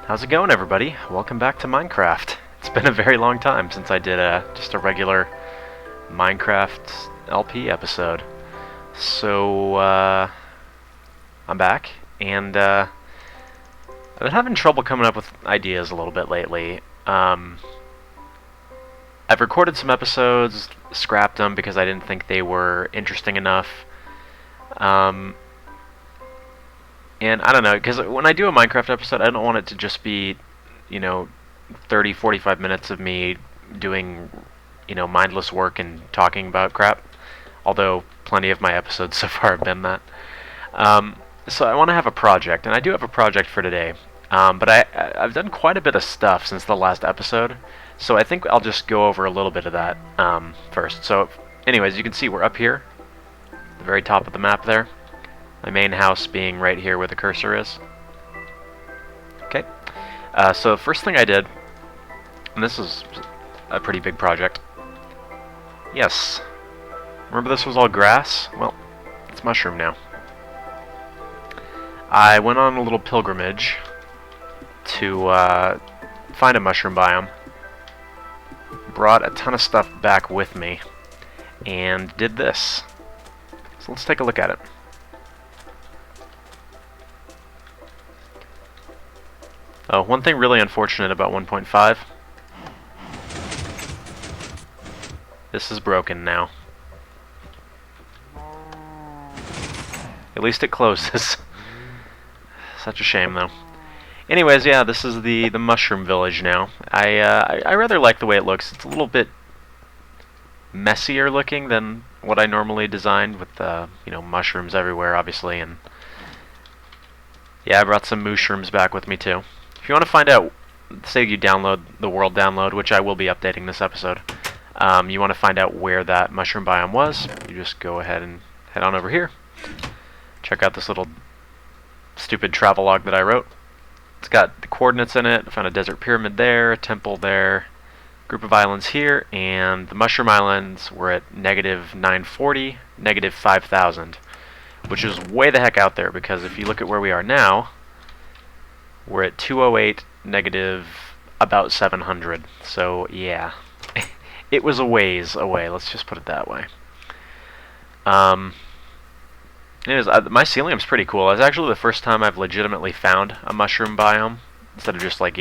How's it going, everybody? Welcome back to Minecraft. It's been a very long time since I did just a regular Minecraft LP episode. So, I'm back, and I've been having trouble coming up with ideas a little bit lately. I've recorded some episodes, scrapped them because I didn't think they were interesting enough. And I don't know, because when I do a Minecraft episode, I don't want it to just be, 30, 45 minutes of me doing, mindless work and talking about crap. Although, plenty of my episodes so far have been that. So I want to have a project, and I do have a project for today. But I've done quite a bit of stuff since the last episode, so I think I'll just go over a little bit of that first. So, anyways, you can see we're up here, at the very top of the map there. My main house being right here where the cursor is. Okay, so the first thing I did, and this is a pretty big project. Yes, remember this was all grass? Well, it's mushroom now. I went on a little pilgrimage to find a mushroom biome. Brought a ton of stuff back with me, and did this. So let's take a look at it. Oh, one thing really unfortunate about 1.5. This is broken now. At least it closes. Such a shame, though. Anyways, yeah, this is the mushroom village now. I rather like the way it looks. It's a little bit messier looking than what I normally designed with mushrooms everywhere, obviously, and yeah, I brought some mushrooms back with me too. If you want to find out, say you download the world download, which I will be updating this episode, you want to find out where that mushroom biome was, you just go ahead and head on over here. Check out this little stupid travelogue that I wrote. It's got the coordinates in it. I found a desert pyramid there, a temple there, group of islands here, and the mushroom islands were at -940, -5,000, which is way the heck out there, because if you look at where we are now, we're at 208, negative about 700. So yeah, it was a ways away. Let's just put it that way. Anyways, mycelium's pretty cool. It's actually the first time I've legitimately found a mushroom biome instead of just like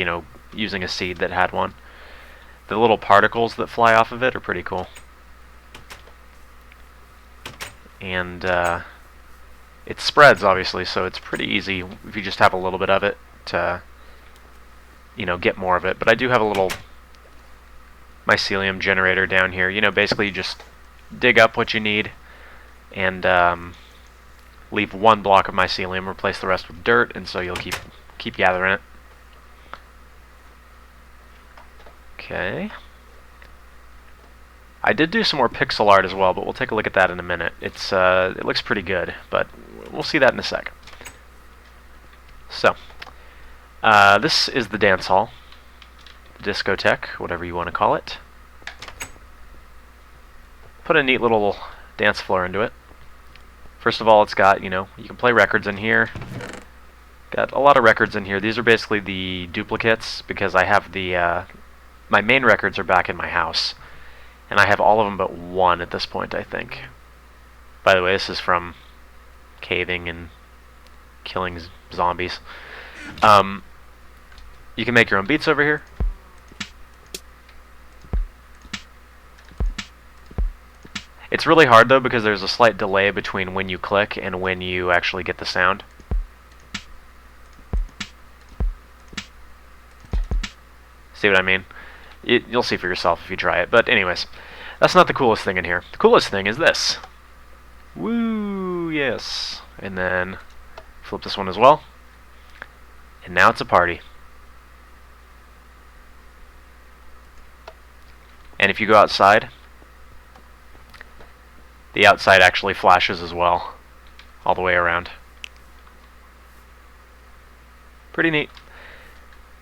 using a seed that had one. The little particles that fly off of it are pretty cool, and it spreads obviously, so it's pretty easy if you just have a little bit of it to get more of it. But I do have a little mycelium generator down here. Basically you just dig up what you need and leave one block of mycelium, replace the rest with dirt, and so you'll keep gathering it. Okay, I did do some more pixel art as well, but we'll take a look at that in a minute. It looks pretty good, but we'll see that in a sec. So this is the dance hall, discotheque, whatever you want to call it. Put a neat little dance floor into it. First of all, it's got, you can play records in here. Got a lot of records in here. These are basically the duplicates, because I have my main records are back in my house, and I have all of them but one at this point, I think. By the way, this is from caving and killing zombies. You can make your own beats over here. It's really hard though, because there's a slight delay between when you click and when you actually get the sound. See what I mean? You'll see for yourself if you try it. But anyways, that's not the coolest thing in here. The coolest thing is this. Woo, yes. And then flip this one as well. And now it's a party. And if you go outside, the outside actually flashes as well, all the way around. Pretty neat.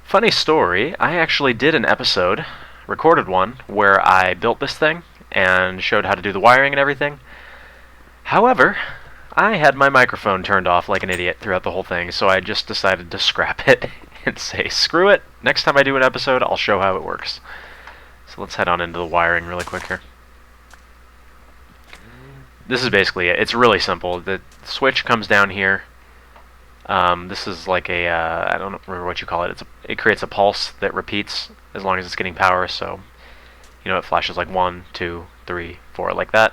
Funny story, I actually did an episode, recorded one, where I built this thing and showed how to do the wiring and everything. However, I had my microphone turned off like an idiot throughout the whole thing, so I just decided to scrap it. and say, screw it, next time I do an episode, I'll show how it works. So let's head on into the wiring really quick here. This is basically it. It's really simple. The switch comes down here. This is like a, I don't remember what you call it. It creates a pulse that repeats as long as it's getting power, so, you know, it flashes like 1, 2, 3, 4, like that.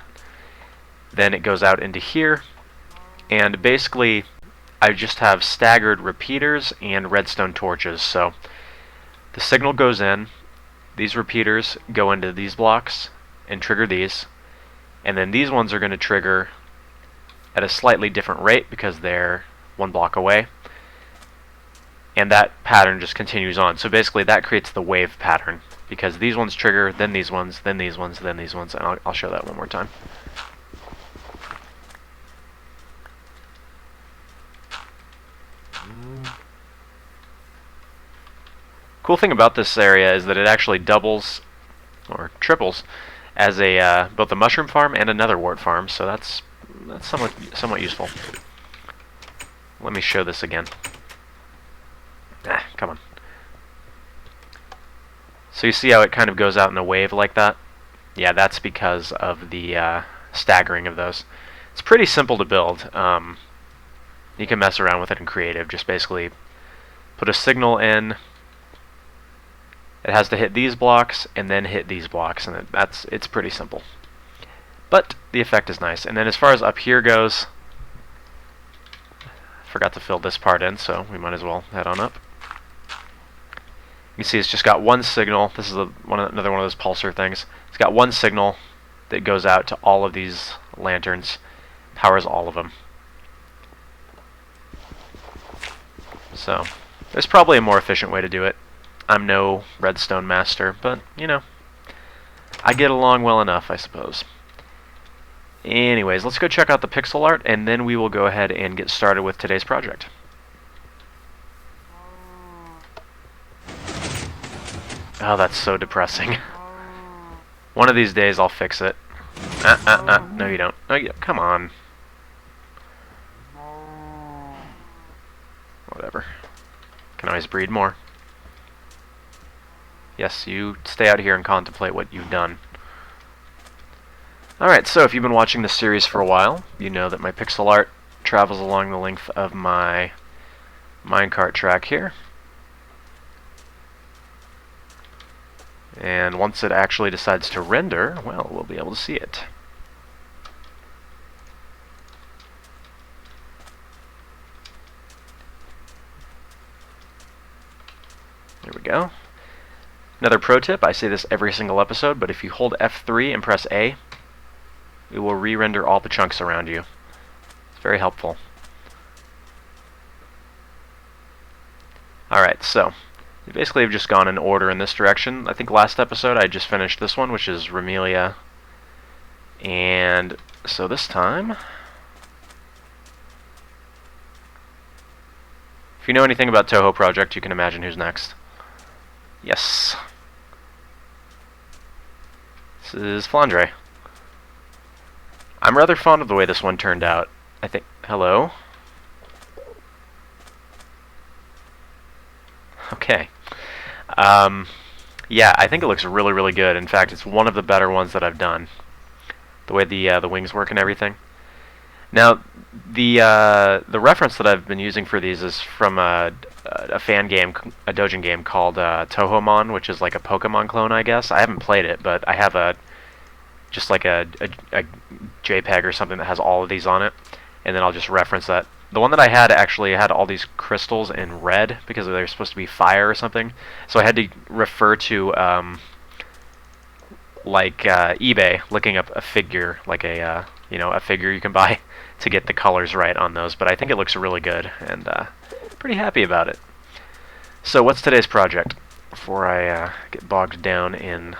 Then it goes out into here, and basically I just have staggered repeaters and redstone torches. So the signal goes in, these repeaters go into these blocks and trigger these, and then these ones are going to trigger at a slightly different rate because they're 1 block away, and that pattern just continues on. So basically that creates the wave pattern, because these ones trigger, then these ones, then these ones, then these ones, and I'll show that one more time. Cool thing about this area is that it actually doubles or triples as a both a mushroom farm and a nether wart farm, so that's somewhat useful. Let me show this again. Come on. So you see how it kind of goes out in a wave like that? Yeah, that's because of the staggering of those. It's pretty simple to build. You can mess around with it in creative. Just basically put a signal in. It has to hit these blocks and then hit these blocks, and it's pretty simple. But the effect is nice. And then as far as up here goes, forgot to fill this part in, so we might as well head on up. You can see it's just got one signal. This is another one of those pulsar things. It's got one signal that goes out to all of these lanterns, powers all of them. So there's probably a more efficient way to do it. I'm no redstone master, but, you know, I get along well enough, I suppose. Anyways, let's go check out the pixel art, and then we will go ahead and get started with today's project. Oh, that's so depressing. One of these days I'll fix it. No you don't. No, come on. Whatever. Can always breed more. Yes, you stay out here and contemplate what you've done. Alright, so if you've been watching this series for a while, you know that my pixel art travels along the length of my minecart track here. And once it actually decides to render, well, we'll be able to see it. There we go. Another pro tip, I say this every single episode, but if you hold F3 and press A, it will re-render all the chunks around you. It's very helpful. Alright, so we basically have just gone in order in this direction. I think last episode I just finished this one, which is Remelia. And so this time, if you know anything about Touhou Project, you can imagine who's next. Yes. This is Flandre. I'm rather fond of the way this one turned out. I think... Hello? Okay. Yeah, I think it looks really, really good. In fact, it's one of the better ones that I've done. The way the wings work and everything. Now, the reference that I've been using for these is from a fan game, a Dojin game called Touhoumon, which is like a Pokemon clone, I guess. I haven't played it, but I have just like a JPEG or something that has all of these on it, and then I'll just reference that. The one that I had actually had all these crystals in red because they were supposed to be fire or something, so I had to refer to eBay, looking up a figure, like a figure you can buy to get the colors right on those. But I think it looks really good, and pretty happy about it. So what's today's project? Before I get bogged down in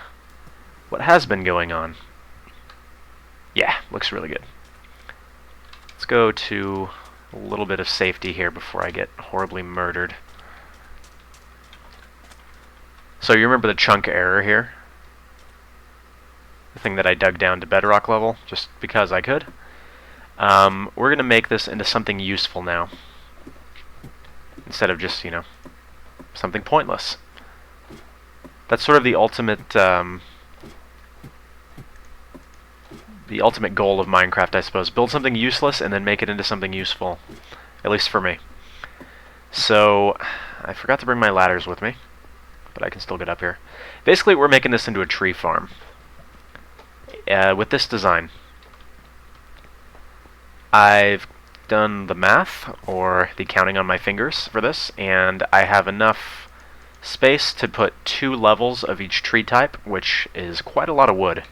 what has been going on. Yeah, looks really good. Let's go to a little bit of safety here before I get horribly murdered. So you remember the chunk error here? The thing that I dug down to bedrock level, just because I could. We're going to make this into something useful now. Instead of just, you know, something pointless. That's sort of the ultimate goal of Minecraft, I suppose. Build something useless and then make it into something useful. At least for me. So, I forgot to bring my ladders with me, but I can still get up here. Basically, we're making this into a tree farm. With this design. I've done the math, or the counting on my fingers for this, and I have enough space to put 2 levels of each tree type, which is quite a lot of wood.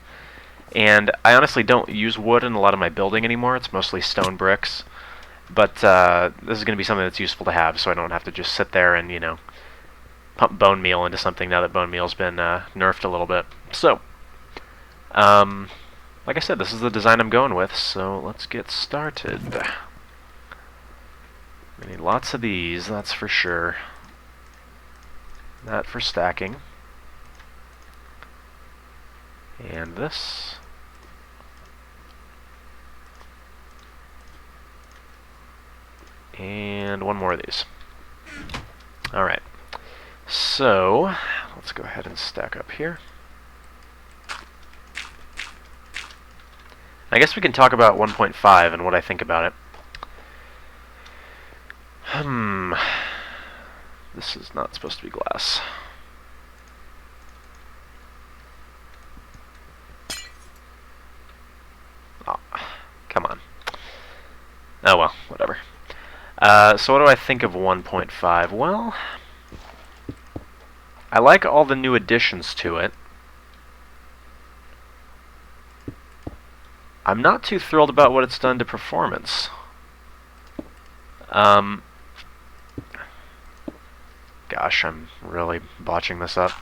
And I honestly don't use wood in a lot of my building anymore. It's mostly stone bricks. But this is going to be something that's useful to have, so I don't have to just sit there and, you know, pump bone meal into something now that bone meal's been nerfed a little bit. So, like I said, this is the design I'm going with, so let's get started. We need lots of these, that's for sure. That for stacking. And this. And one more of these. Alright. So, let's go ahead and stack up here. I guess we can talk about 1.5 and what I think about it. This is not supposed to be glass. Oh, come on. Oh well, whatever. So what do I think of 1.5? Well, I like all the new additions to it. I'm not too thrilled about what it's done to performance. Gosh, I'm really botching this up.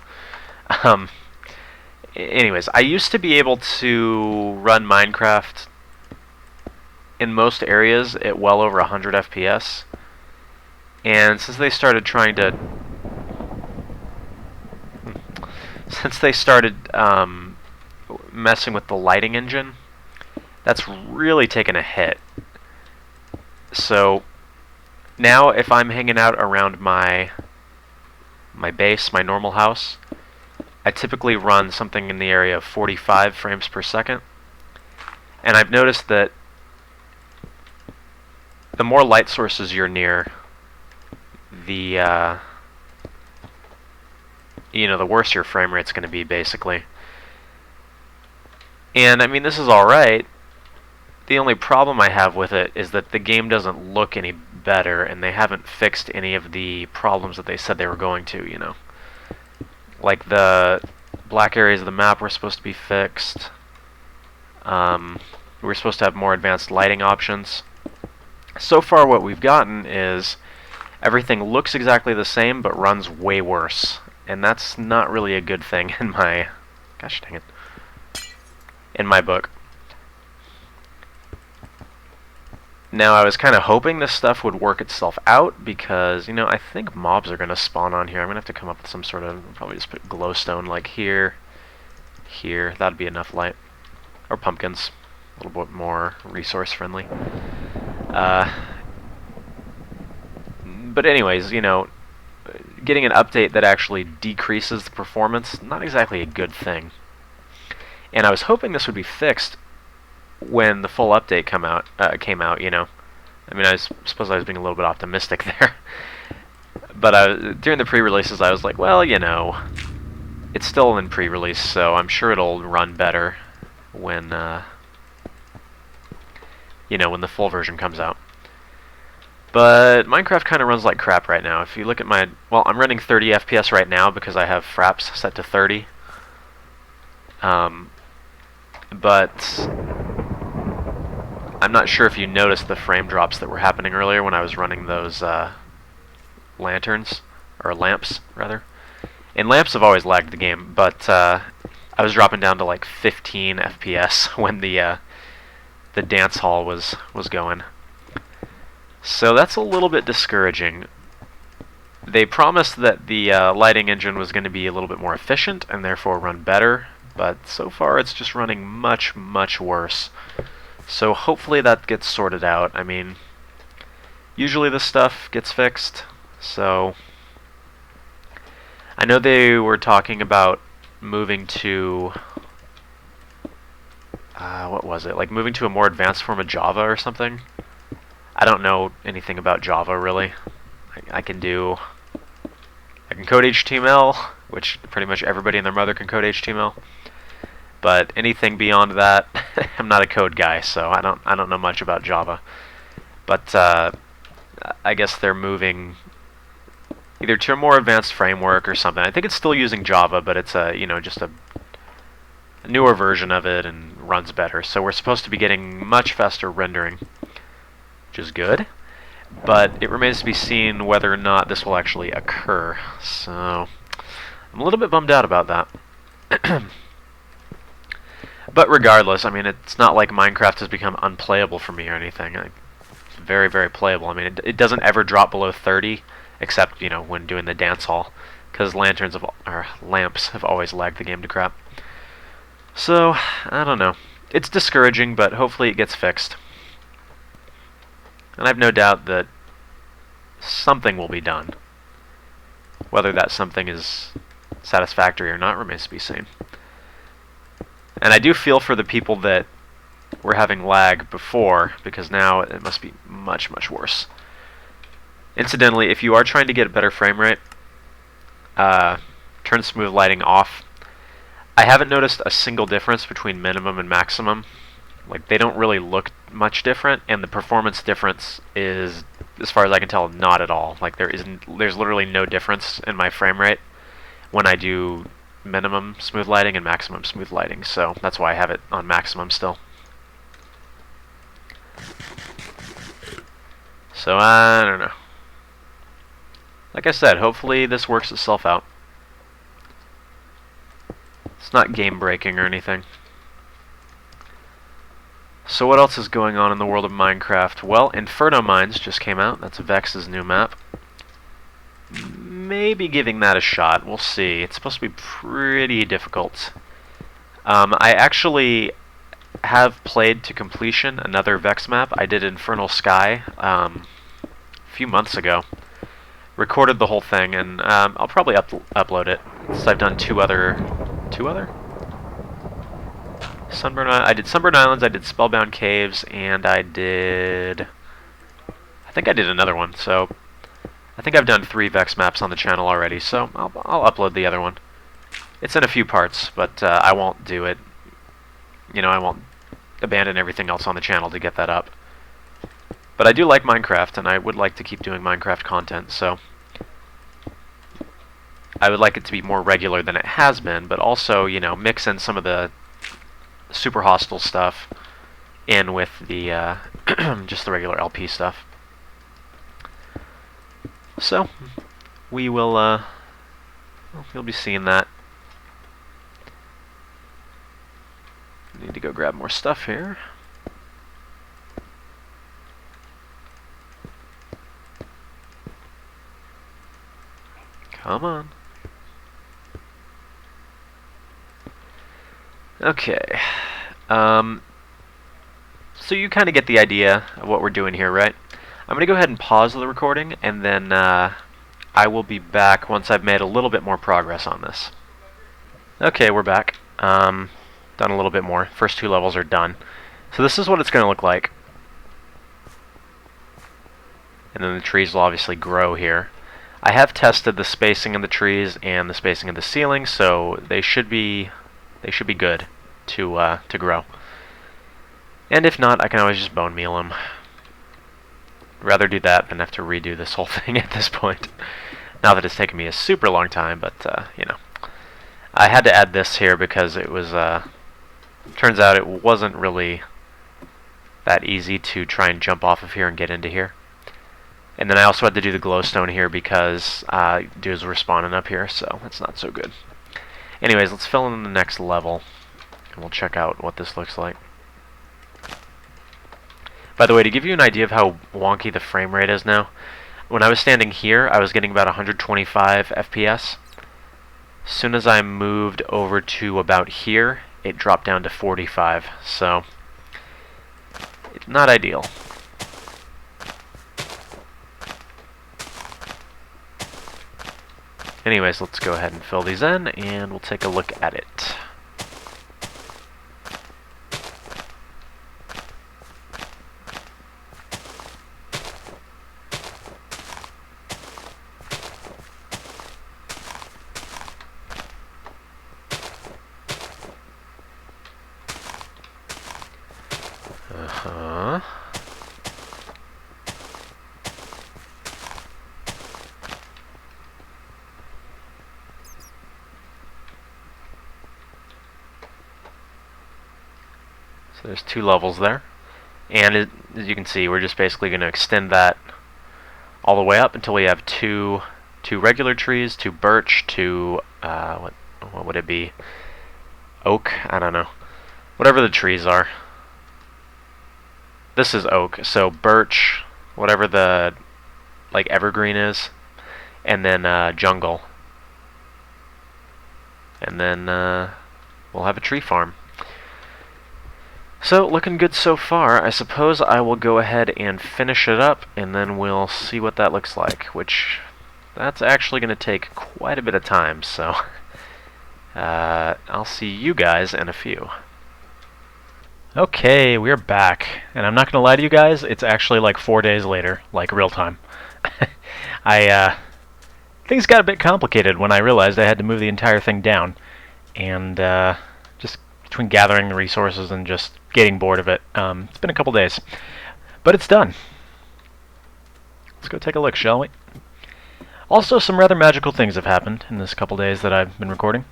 Anyways, I used to be able to run Minecraft in most areas at well over 100 FPS. And since they started trying to... Since they started messing with the lighting engine, that's really taken a hit. So now if I'm hanging out around my base, my normal house, I typically run something in the area of 45 frames per second. And I've noticed that the more light sources you're near, the the worse your frame rate's going to be, basically. And I mean, this is alright. The only problem I have with it is that the game doesn't look any better, and they haven't fixed any of the problems that they said they were going to, you know. Like the black areas of the map were supposed to be fixed. We're supposed to have more advanced lighting options. So far what we've gotten is everything looks exactly the same, but runs way worse. And that's not really a good thing in my... Gosh dang it. In my book. Now, I was kind of hoping this stuff would work itself out because, you know, I think mobs are going to spawn on here. I'm going to have to come up with some sort of... Probably just put glowstone like here. Here. That'd be enough light. Or pumpkins. A little bit more resource friendly. But anyways, you know, getting an update that actually decreases the performance, not exactly a good thing. And I was hoping this would be fixed when the full update came out, you know. I mean, I suppose I was being a little bit optimistic there. But during the pre-releases, I was like, well, you know, it's still in pre-release, so I'm sure it'll run better when, you know, when the full version comes out. But Minecraft kind of runs like crap right now. If you look at my... Well, I'm running 30 FPS right now because I have fraps set to 30. But I'm not sure if you noticed the frame drops that were happening earlier when I was running those lanterns, or lamps, rather. And lamps have always lagged the game, but I was dropping down to like 15 FPS when the dance hall was going. So that's a little bit discouraging. They promised that the lighting engine was going to be a little bit more efficient and therefore run better, but so far it's just running much, much worse. So hopefully that gets sorted out. I mean, usually this stuff gets fixed, so know they were talking about moving to what was it? Like moving to a more advanced form of Java or something. I don't know anything about Java really. I can code HTML, which pretty much everybody and their mother can code HTML. But anything beyond that, I'm not a code guy, so I don't know much about Java. But I guess they're moving either to a more advanced framework or something. I think it's still using Java, but it's just a newer version of it and runs better. So we're supposed to be getting much faster rendering, which is good. But it remains to be seen whether or not this will actually occur. So I'm a little bit bummed out about that. But regardless, I mean, it's not like Minecraft has become unplayable for me or anything. It's very, very playable. I mean, it doesn't ever drop below 30, except, when doing the dance hall, because lamps have always lagged the game to crap. So, I don't know. It's discouraging, but hopefully it gets fixed. And I have no doubt that something will be done. Whether that something is satisfactory or not remains to be seen. And I do feel for the people that were having lag before, because now it must be much, much worse. Incidentally, if you are trying to get a better frame rate, turn smooth lighting off. I haven't noticed a single difference between minimum and maximum. Like, they don't really look much different, and the performance difference is, as far as I can tell, not at all. Like, there's literally no difference in my frame rate when I do minimum smooth lighting and maximum smooth lighting, so that's why I have it on maximum still. So, I don't know. Like I said, hopefully this works itself out. It's not game breaking or anything. So what else is going on in the world of Minecraft? Well, Inferno Mines just came out. That's Vex's new map. Maybe giving that a shot. We'll see. It's supposed to be pretty difficult. I actually have played to completion another Vex map. I did Infernal Sky a few months ago. Recorded the whole thing, and I'll probably upload it. So I've done two other? I did Sunburn Islands, I did Spellbound Caves, and I think I did another one, so I think I've done 3 Vex maps on the channel already, so I'll upload the other one. It's in a few parts, but I won't do it. I won't abandon everything else on the channel to get that up. But I do like Minecraft, and I would like to keep doing Minecraft content, so I would like it to be more regular than it has been, but also, mix in some of the super hostile stuff in with the just the regular LP stuff. So we will you'll be seeing that. Need to go grab more stuff here. Come on. Okay. So you kind of get the idea of what we're doing here, right? I'm going to go ahead and pause the recording, and then I will be back once I've made a little bit more progress on this. Okay, we're back. Done a little bit more. First 2 levels are done. So this is what it's going to look like. And then the trees will obviously grow here. I have tested the spacing of the trees and the spacing of the ceiling, so they should be good to grow. And if not, I can always just bone meal them. Rather do that than have to redo this whole thing at this point. Not that it's taken me a super long time, but I had to add this here because it was turns out it wasn't really that easy to try and jump off of here and get into here. And then I also had to do the glowstone here because dudes were spawning up here, so that's not so good. Anyways, let's fill in the next level, and we'll check out what this looks like. By the way, to give you an idea of how wonky the frame rate is now, when I was standing here, I was getting about 125 FPS. As soon as I moved over to about here, it dropped down to 45, so it's not ideal. Anyways, let's go ahead and fill these in, and we'll take a look at it. Uh-huh. So there's 2 levels there. And as you can see, we're just basically going to extend that all the way up until we have two regular trees, 2 birch, 2, what would it be? Oak? I don't know. Whatever the trees are. This is oak, so birch, whatever the like evergreen is, and then jungle. And then we'll have a tree farm. So, looking good so far. I suppose I will go ahead and finish it up, and then we'll see what that looks like, which that's actually going to take quite a bit of time, so I'll see you guys in a few. Okay, we're back, and I'm not going to lie to you guys, it's actually like 4 days later, like real time. Things got a bit complicated when I realized I had to move the entire thing down, and just between gathering the resources and just getting bored of it, it's been a couple days. But it's done. Let's go take a look, shall we? Also, some rather magical things have happened in this couple days that I've been recording.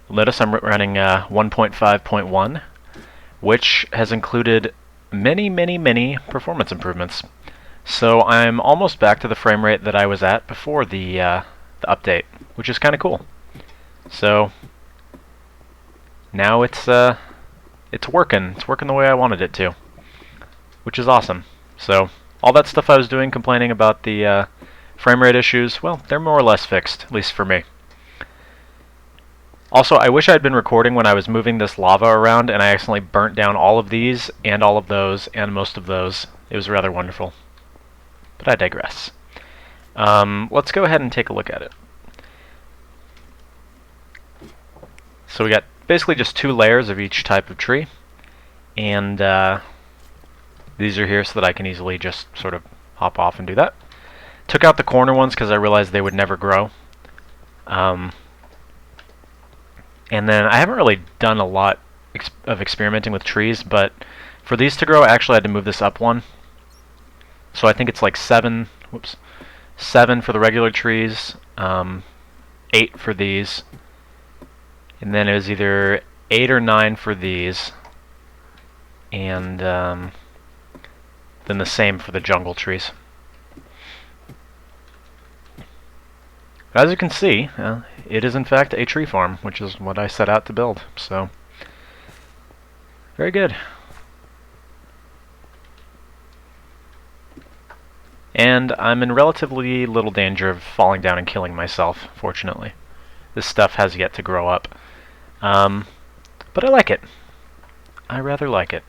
You'll notice I'm running 1.5.1, which has included many performance improvements. So I'm almost back to the frame rate that I was at before the update, which is kind of cool. So now it's working. It's working the way I wanted it to, which is awesome. So all that stuff I was doing, complaining about the frame rate issues, well, they're more or less fixed, at least for me. Also, I wish I had been recording when I was moving this lava around and I accidentally burnt down all of these and all of those and most of those. It was rather wonderful. But I digress. Let's go ahead and take a look at it. So we got basically just 2 layers of each type of tree, and these are here so that I can easily just sort of hop off and do that. Took out the corner ones because I realized they would never grow. And then I haven't really done a lot of experimenting with trees, but for these to grow I actually had to move this up 1. So I think it's like 7 for the regular trees, 8 for these, and then it was either 8 or 9 for these, and then the same for the jungle trees. As you can see, it is in fact a tree farm, which is what I set out to build, so very good. And I'm in relatively little danger of falling down and killing myself, fortunately. This stuff has yet to grow up. But I like it. I rather like it.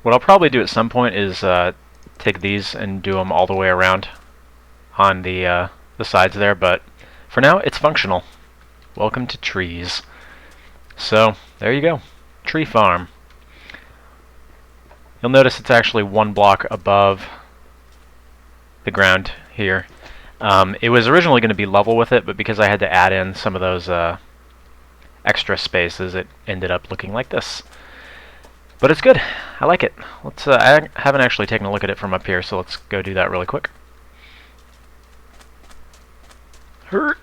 What I'll probably do at some point is take these and do them all the way around on the sides there, but for now it's functional. Welcome to trees. So, there you go. Tree farm. You'll notice it's actually 1 block above the ground here. It was originally going to be level with it, but because I had to add in some of those extra spaces, it ended up looking like this. But it's good. I like it. Let's. I haven't actually taken a look at it from up here, so let's go do that really quick. Hurt.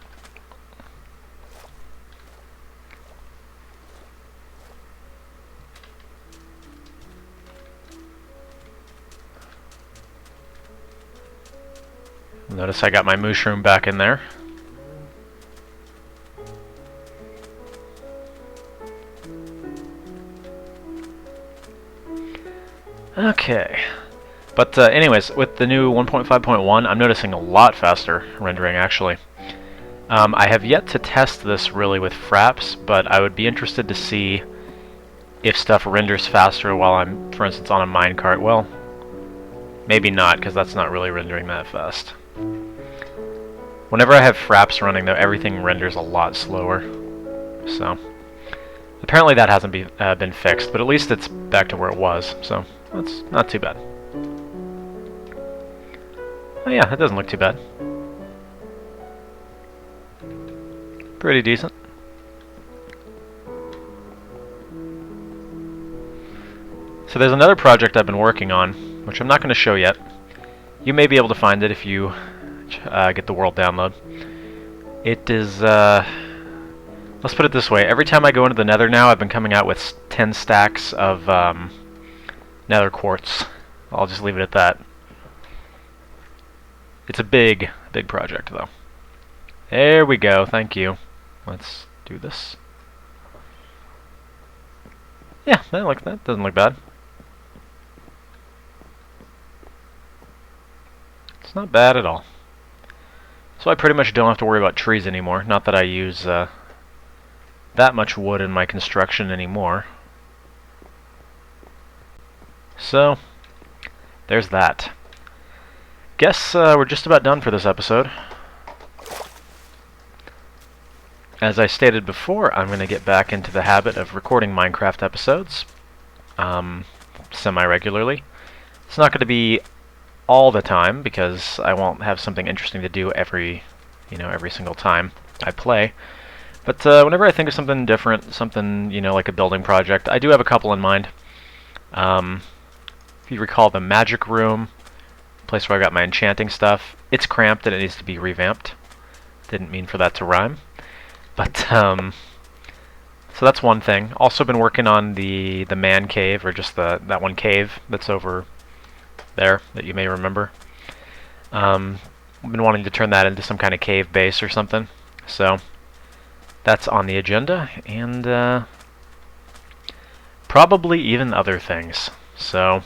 Notice I got my mushroom back in there. Okay. But anyways, with the new 1.5.1, I'm noticing a lot faster rendering, actually. I have yet to test this really with Fraps, but I would be interested to see if stuff renders faster while I'm, for instance, on a minecart. Well, maybe not, because that's not really rendering that fast. Whenever I have fraps running, though, everything renders a lot slower. So apparently that hasn't been fixed, but at least it's back to where it was, so that's not too bad. Oh yeah, it doesn't look too bad. Pretty decent. So there's another project I've been working on, which I'm not going to show yet. You may be able to find it if you get the world download. It is, let's put it this way. Every time I go into the nether now, I've been coming out with 10 stacks of nether quartz. I'll just leave it at that. It's a big, big project, though. There we go, thank you. Let's do this. Yeah, that doesn't look bad. It's not bad at all. So I pretty much don't have to worry about trees anymore. Not that I use that much wood in my construction anymore. So, there's that. Guess we're just about done for this episode. As I stated before, I'm going to get back into the habit of recording Minecraft episodes semi-regularly. It's not going to be all the time because I won't have something interesting to do every single time I play. But whenever I think of something different, something like a building project, I do have a couple in mind. If you recall the magic room, place where I got my enchanting stuff, it's cramped and it needs to be revamped. Didn't mean for that to rhyme. But, so that's one thing. Also been working on the man cave, or just that one cave that's over there that you may remember. I've been wanting to turn that into some kind of cave base or something. So, that's on the agenda, and probably even other things. So,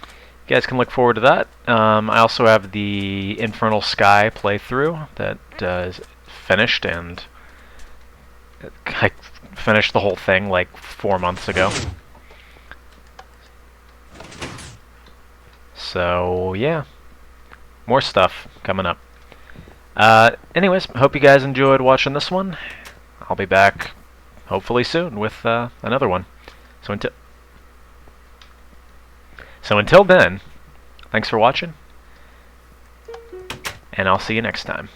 you guys can look forward to that. I also have the Infernal Sky playthrough that is finished, and I finished the whole thing like 4 months ago. So, yeah. More stuff coming up. Anyways, hope you guys enjoyed watching this one. I'll be back hopefully soon with another one. So until then, thanks for watching, and I'll see you next time.